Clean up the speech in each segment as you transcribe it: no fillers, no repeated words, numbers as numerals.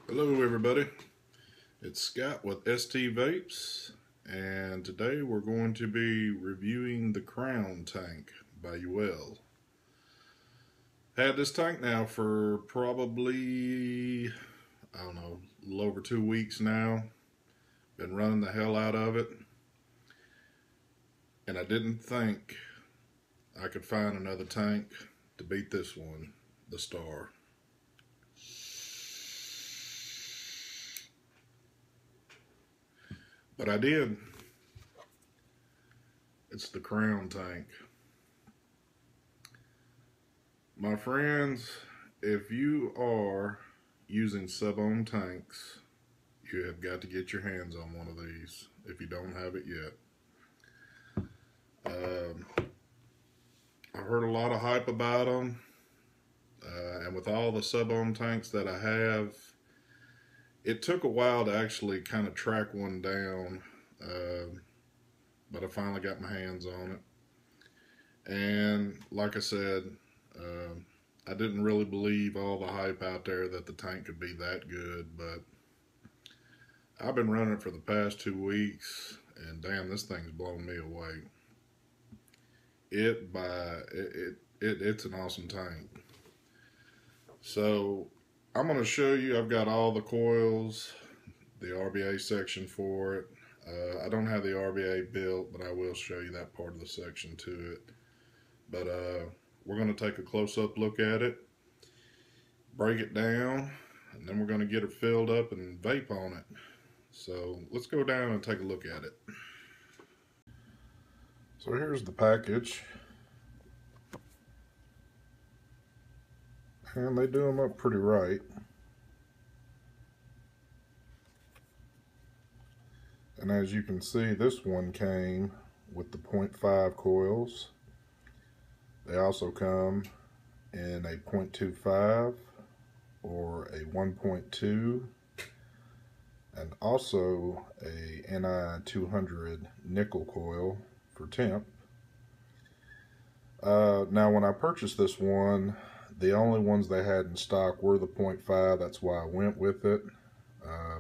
Hello everybody, it's Scott with ST Vapes, and today we're going to be reviewing the Crown tank by Uwell. Had this tank now for probably, I don't know, a little over 2 weeks now. Been running the hell out of it, and I didn't think I could find another tank to beat this one, the Star. But I did. It's the Crown tank. My friends, if you are using sub-ohm tanks, you have got to get your hands on one of these if you don't have it yet. I heard a lot of hype about them, and with all the sub-ohm tanks that I have, it took a while to actually kind of track one down, but I finally got my hands on it. And like I said, I didn't really believe all the hype out there that the tank could be that good, but I've been running it for the past 2 weeks, and damn, this thing's blown me away. It's an awesome tank. So I'm going to show you, I've got all the coils, the RBA section for it. I don't have the RBA built, but I will show you that part of the section to it. But we're going to take a close-up look at it, break it down, and then we're going to get it filled up and vape on it. So let's go down and take a look at it. So here's the package. And they do them up pretty right. And as you can see, this one came with the 0.5 coils. They also come in a 0.25 or a 1.2, and also a Ni200 nickel coil for temp. Now when I purchased this one, the only ones they had in stock were the 0.5, that's why I went with it.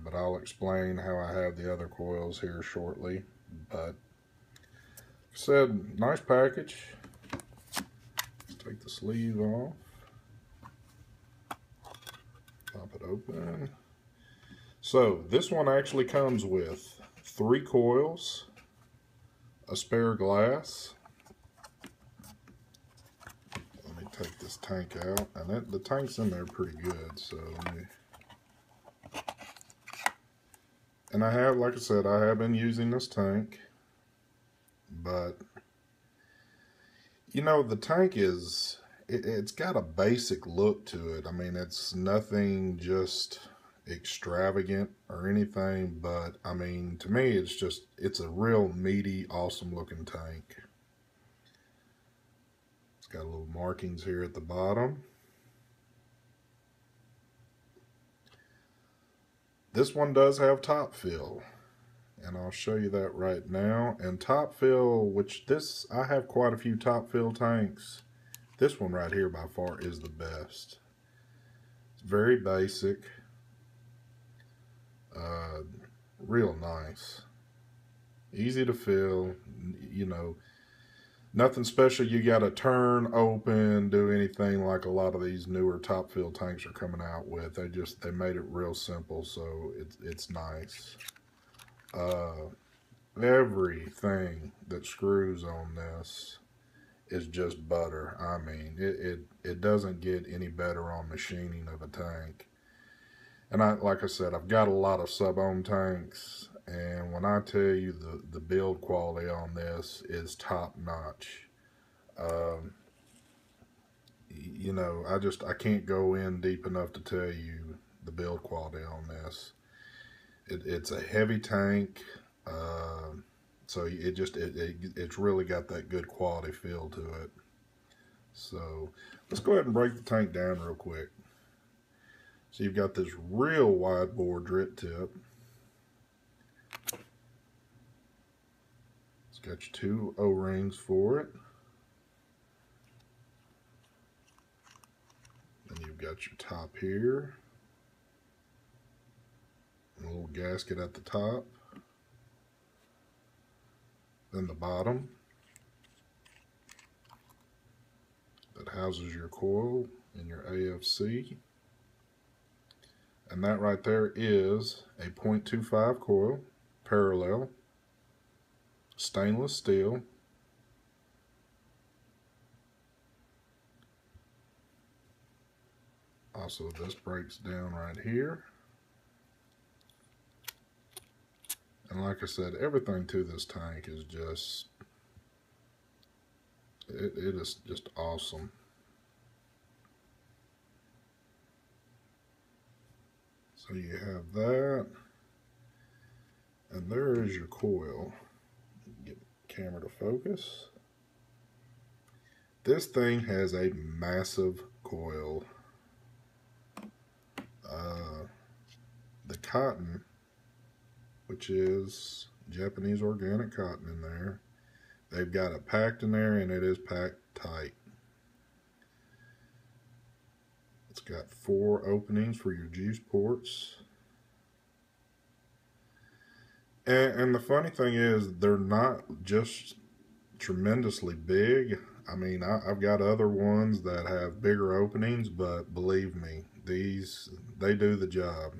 But I'll explain how I have the other coils here shortly. But like I said, nice package. Let's take the sleeve off. Pop it open. So this one actually comes with 3 coils, a spare glass. Let me take this tank out, and the tank's in there pretty good. So and I have, like I said, I have been using this tank, but you know, the tank is, it's got a basic look to it. I mean, it's nothing just extravagant or anything, but I mean, to me, it's a real meaty, awesome looking tank. It's got little markings here at the bottom. This one does have top fill, and I'll show you that right now. And top fill, I have quite a few top fill tanks. This one right here by far is the best. It's very basic, real nice, easy to fill. You know, nothing special you gotta turn, open, do anything like a lot of these newer top fill tanks are coming out with. They made it real simple, so it's nice. Everything that screws on this is just butter. I mean, it doesn't get any better on machining of a tank. And like I said, I've got a lot of sub-ohm tanks, and when I tell you the build quality on this is top notch. You know, I can't go in deep enough to tell you the build quality on this. It's a heavy tank, so it's really got that good quality feel to it. So let's go ahead and break the tank down real quick. So you've got this real wide bore drip tip. It's got your 2 O-rings for it. Then you've got your top here. gasket at the top, then the bottom that houses your coil and your AFC, and that right there is a 0.25 coil, parallel, stainless steel. Also, this breaks down right here. And like I said, everything to this tank is just, it is just awesome. So you have that, and there is your coil. Get the camera to focus. This thing has a massive coil. The cotton, which is Japanese organic cotton in there, they've got it packed in there, and it is packed tight. It's got 4 openings for your juice ports. And the funny thing is, they're not just tremendously big. I mean, I've got other ones that have bigger openings, but believe me, these, they do the job.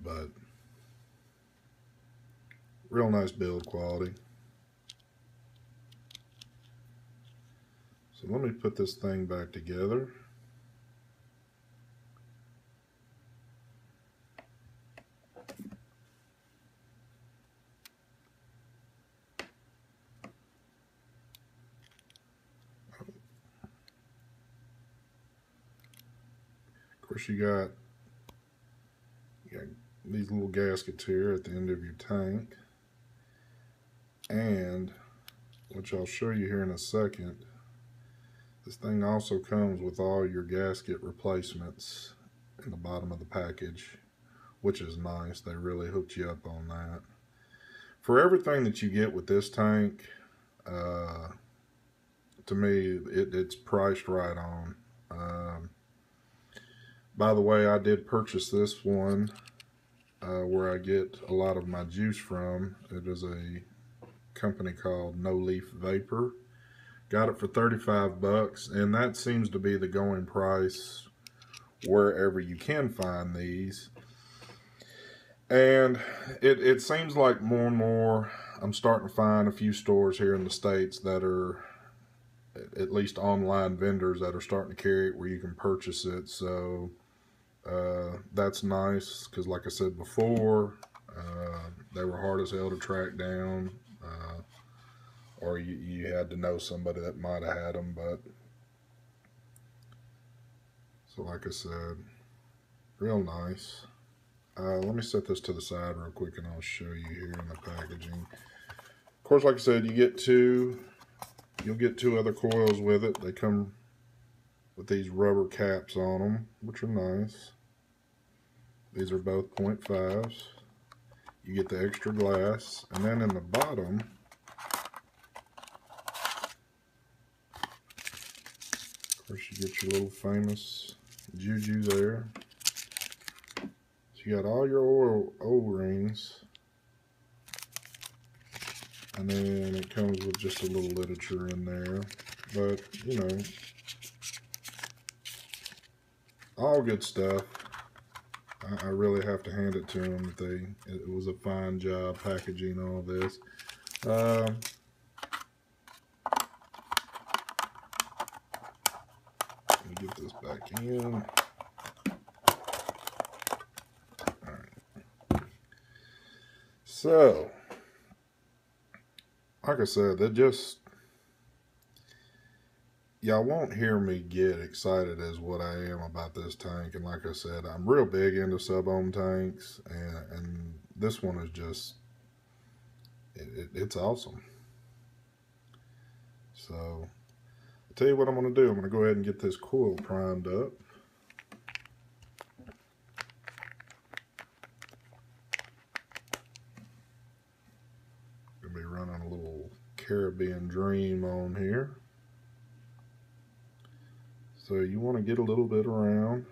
But real nice build quality. So let me put this thing back together. Of course, you got these little gaskets here at the end of your tank, and which I'll show you here in a second. This thing also comes with all your gasket replacements in the bottom of the package, which is nice. They really hooked you up on that. For everything that you get with this tank, to me, it's priced right on. By the way, I did purchase this one where I get a lot of my juice from. It is a company called No Leaf Vapor. Got it for 35 bucks, and that seems to be the going price wherever you can find these. And it seems like more and more I'm starting to find a few stores here in the States that are, at least online vendors, that are starting to carry it where you can purchase it. So that's nice, because like I said before, they were hard as hell to track down, or you had to know somebody that might have had them. But so like I said, real nice. Let me set this to the side real quick and I'll show you here in the packaging. Of course, like I said, you'll get 2 other coils with it. They come with these rubber caps on them, which are nice. These are both 0.5s. You get the extra glass, and then in the bottom, of course, you get your little famous juju there. So you got all your oil O-rings, and then it comes with just a little literature in there. But, you know, all good stuff. I really have to hand it to them. It was a fine job packaging all this. Let me get this back in. Alright. So, like I said, that just, y'all won't hear me get excited as what I am about this tank. And like I said, I'm real big into sub-ohm tanks, and this one is just, it's awesome. So, I'll tell you what I'm going to do. I'm going to go ahead and get this coil primed up. Going to be running a little Caribbean Dream on here. So you want to get a little bit around.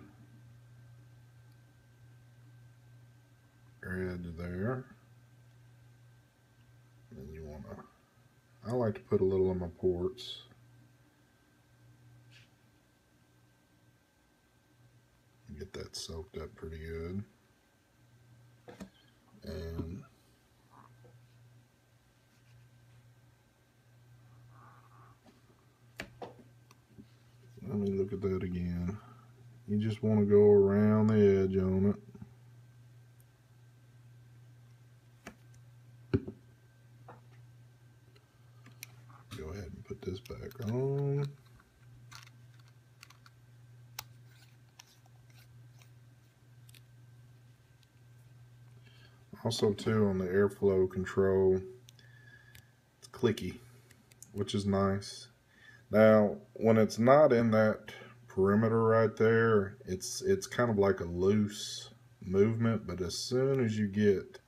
edge there. And you want to, I like to put a little on my ports. Get that soaked up pretty good. And let me look at that again. You just want to go around the edge on it. Go ahead and put this back on. Also too, on the airflow control, it's clicky, which is nice. Now, when it's not in that perimeter right there, it's kind of like a loose movement, but as soon as you get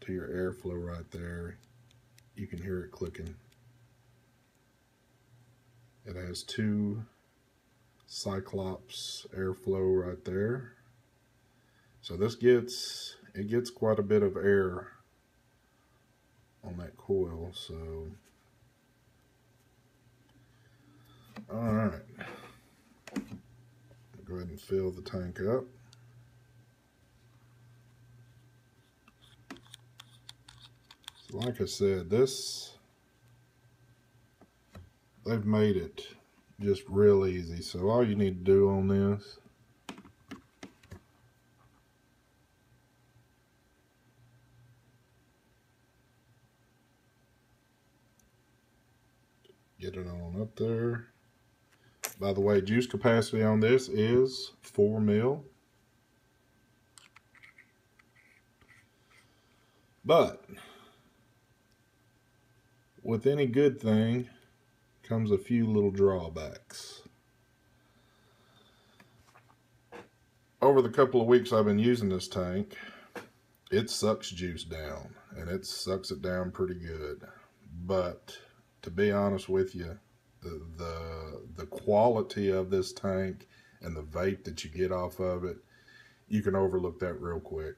to your airflow right there, you can hear it clicking. It has two Cyclops airflow right there. So this gets quite a bit of air on that coil, so alright. Go ahead and fill the tank up. So like I said, they've made it just real easy. So all you need to do on this, get it on up there. By the way, juice capacity on this is 4 mil. But with any good thing comes a few little drawbacks. Over the couple of weeks I've been using this tank, it sucks juice down, and it sucks it down pretty good. But to be honest with you, the quality of this tank and the vape that you get off of it, you can overlook that real quick.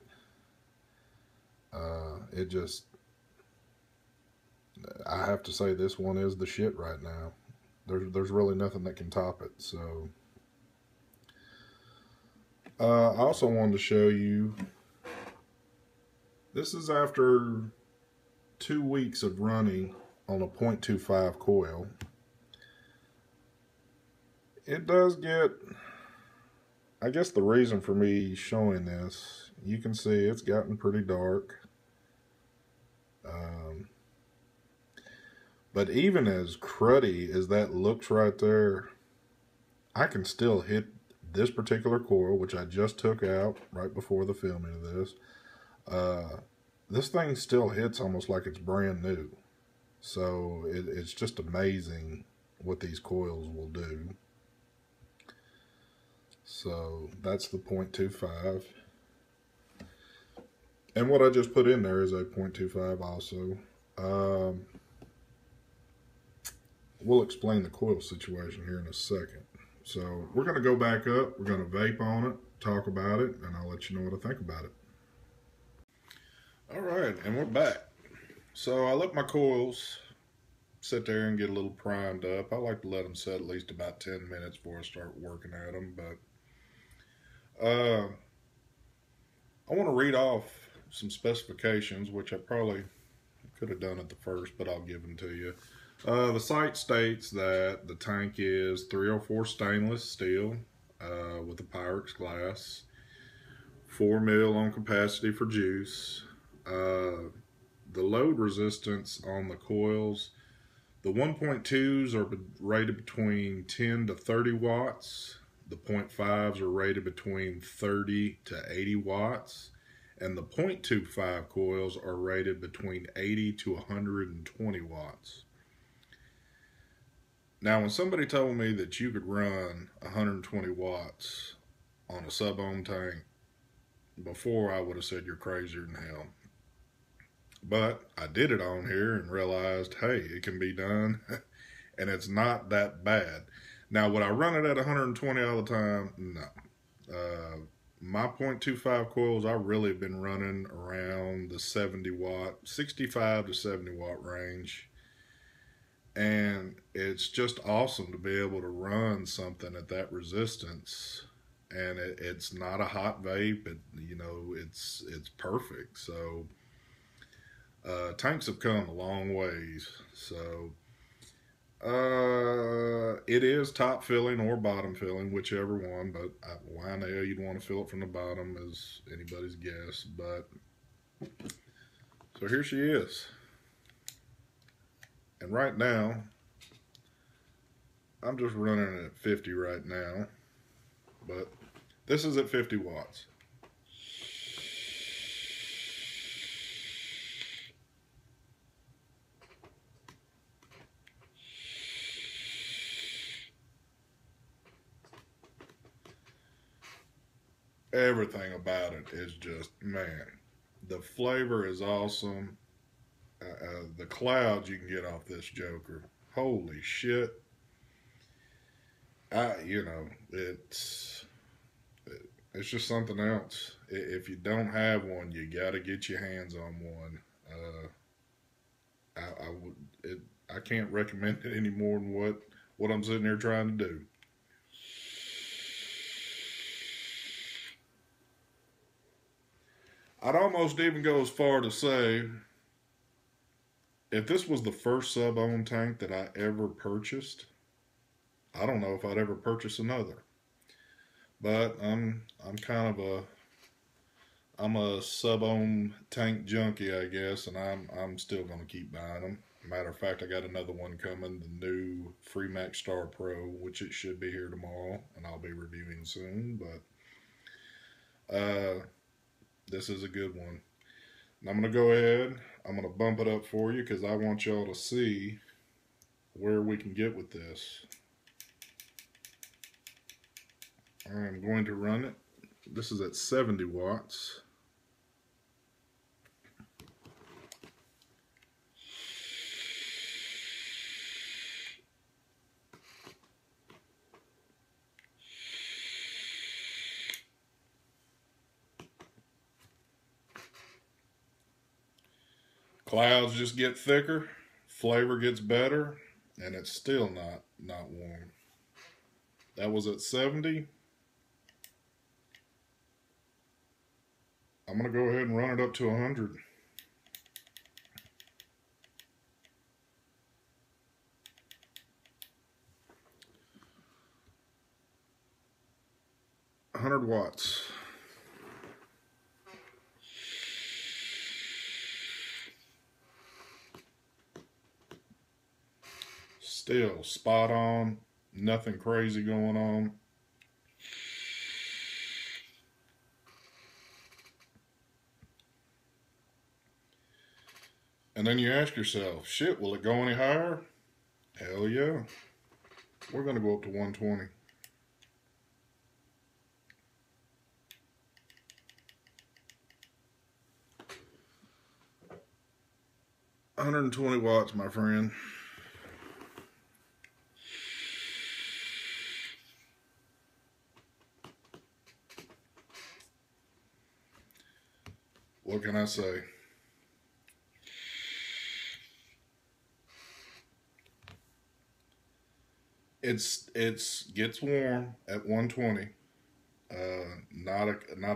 I have to say this one is the shit right now. There's really nothing that can top it. So I also wanted to show you, this is after 2 weeks of running on a 0.25 coil. It does get, I guess the reason for me showing this, you can see it's gotten pretty dark. But even as cruddy as that looks right there, I can still hit this particular coil, which I just took out right before the filming of this. This thing still hits almost like it's brand new. So it's just amazing what these coils will do. So that's the 0.25. And what I just put in there is a 0.25 also. We'll explain the coil situation here in a second. So we're going to go back up, we're going to vape on it, talk about it, and I'll let you know what I think about it. Alright, and we're back. So I let my coils sit there and get a little primed up. I like to let them set at least about 10 minutes before I start working at them. But I want to read off some specifications, which I probably could have done at the first, but I'll give them to you. The site states that the tank is 304 stainless steel with a Pyrex glass, 4 mil on capacity for juice. The load resistance on the coils, the 1.2s are rated between 10 to 30 watts. The 0.5s are rated between 30 to 80 watts. And the 0.25 coils are rated between 80 to 120 watts. Now, when somebody told me that you could run 120 watts on a sub-ohm tank, before I would have said you're crazier than hell. But I did it on here and realized, hey, it can be done, and it's not that bad. Now, would I run it at 120 all the time? No. my 0.25 coils, I've really been running around the 70 watt, 65 to 70 watt range. And it's just awesome to be able to run something at that resistance. And it's not a hot vape. It's perfect. So tanks have come a long ways. So it is top filling or bottom filling, whichever one. But why the hell you'd want to fill it from the bottom is anybody's guess. But so here she is. And right now, I'm just running it at 50 right now. But this is at 50 watts. Everything about it is just, man, the flavor is awesome. The clouds you can get off this joker, holy shit. It's just something else. If you don't have one, you got to get your hands on one. I can't recommend it any more than what I'm sitting here trying to do. I'd almost even go as far to say, if this was the first sub-ohm tank that I ever purchased, I don't know if I'd ever purchase another. But I'm a sub-ohm tank junkie, I guess, and I'm still gonna keep buying them. Matter of fact, I got another one coming, the new Freemax Star Pro, which it should be here tomorrow, and I'll be reviewing soon. But this is a good one. And I'm gonna go ahead. I'm gonna bump it up for you because I want y'all to see where we can get with this. I'm going to run it. This is at 70 watts. Clouds just get thicker, flavor gets better, and it's still not warm. That was at 70. I'm going to go ahead and run it up to 100. Watts. Still spot on, nothing crazy going on. And then you ask yourself, shit, will it go any higher? Hell yeah. We're going to go up to 120. $120 watts, my friend. What can I say? It's gets warm at 120. Not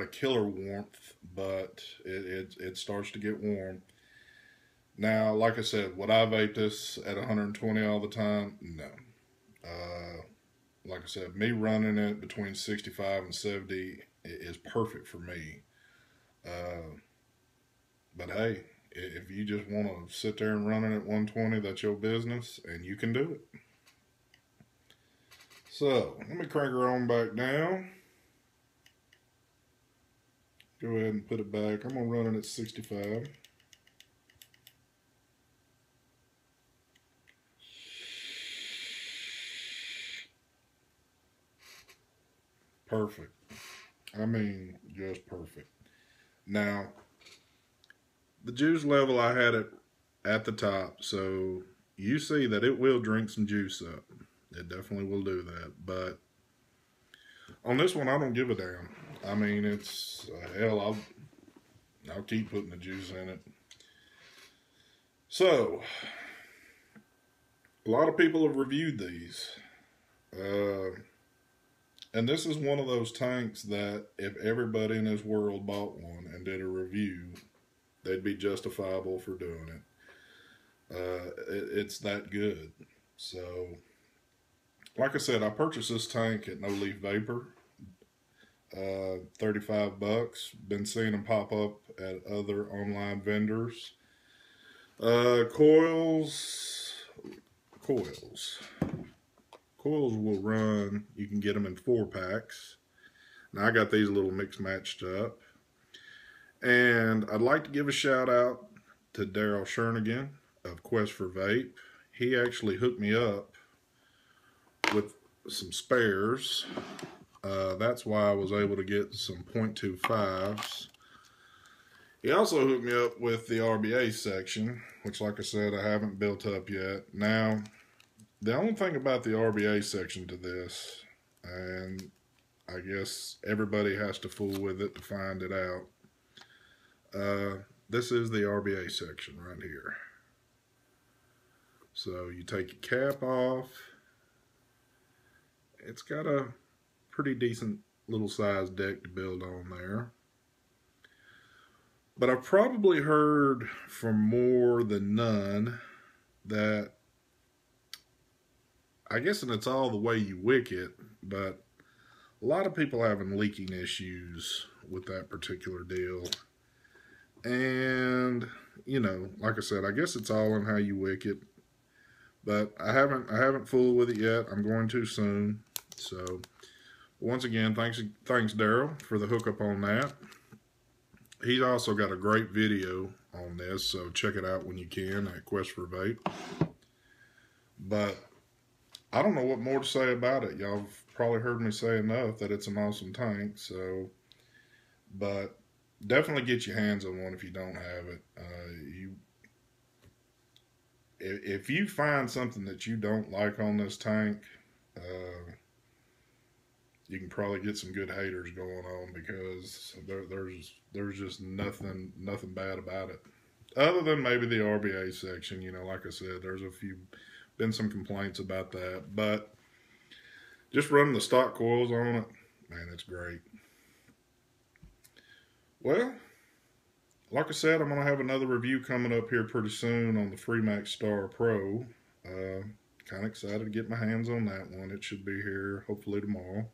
a killer warmth, but it starts to get warm. Now, like I said, would I vape this at 120 all the time? No. Like I said, me running it between 65 and 70 is perfect for me. But hey, if you just want to sit there and run it at 120, that's your business, and you can do it. So, let me crank her on back down. Go ahead and put it back. I'm going to run it at 65. Perfect. I mean, just perfect. Now, the juice level I had it at the top, so you see that it will drink some juice up. It definitely will do that. But on this one, I don't give a damn. I mean, it's hell. I'll keep putting the juice in it. So, a lot of people have reviewed these. And this is one of those tanks that if everybody in this world bought one and did a review, they'd be justifiable for doing it. It's that good. So, like I said, I purchased this tank at No Leaf Vapor. $35. Been seeing them pop up at other online vendors. Coils will run, you can get them in 4-packs. Now I got these a little mixed matched up. And I'd like to give a shout out to Daryl Shernigan of Quest for Vape. He actually hooked me up with some spares. That's why I was able to get some .25s. He also hooked me up with the RBA section, which, like I said, I haven't built up yet. Now, the only thing about the RBA section to this, and I guess everybody has to fool with it to find it out, this is the RBA section right here. So you take your cap off. It's got a pretty decent little size deck to build on there. But I've probably heard from more than none that, I guess, and it's all the way you wick it, but a lot of people having leaking issues with that particular deal. And, you know, like I said, I guess it's all in how you wick it. But I haven't fooled with it yet. I'm going to soon. So, once again, thanks Daryl for the hookup on that. He's also got a great video on this, so check it out when you can at Quest for Vape. But I don't know what more to say about it. Y'all have probably heard me say enough that it's an awesome tank. So, but definitely get your hands on one if you don't have it. If you find something that you don't like on this tank, you can probably get some good haters going on, because there's just nothing bad about it, other than maybe the RBA section. You know, like I said, there's been some complaints about that, but just running the stock coils on it, man, it's great. Well, like I said, I'm gonna have another review coming up here pretty soon on the Freemax Star Pro. Kind of excited to get my hands on that one. It should be here hopefully tomorrow.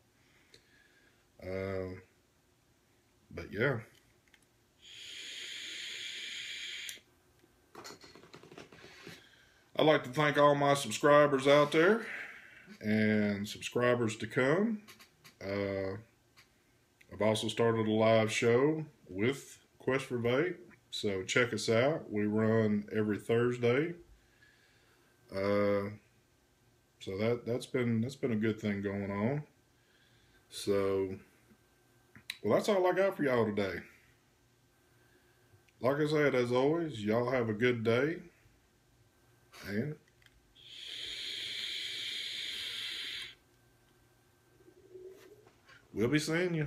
But yeah, I'd like to thank all my subscribers out there and subscribers to come. I've also started a live show with Quest for Vape, so check us out. We run every Thursday. So that's been a good thing going on. So, well, that's all I got for y'all today. Like I said, as always, y'all have a good day, and we'll be seeing you.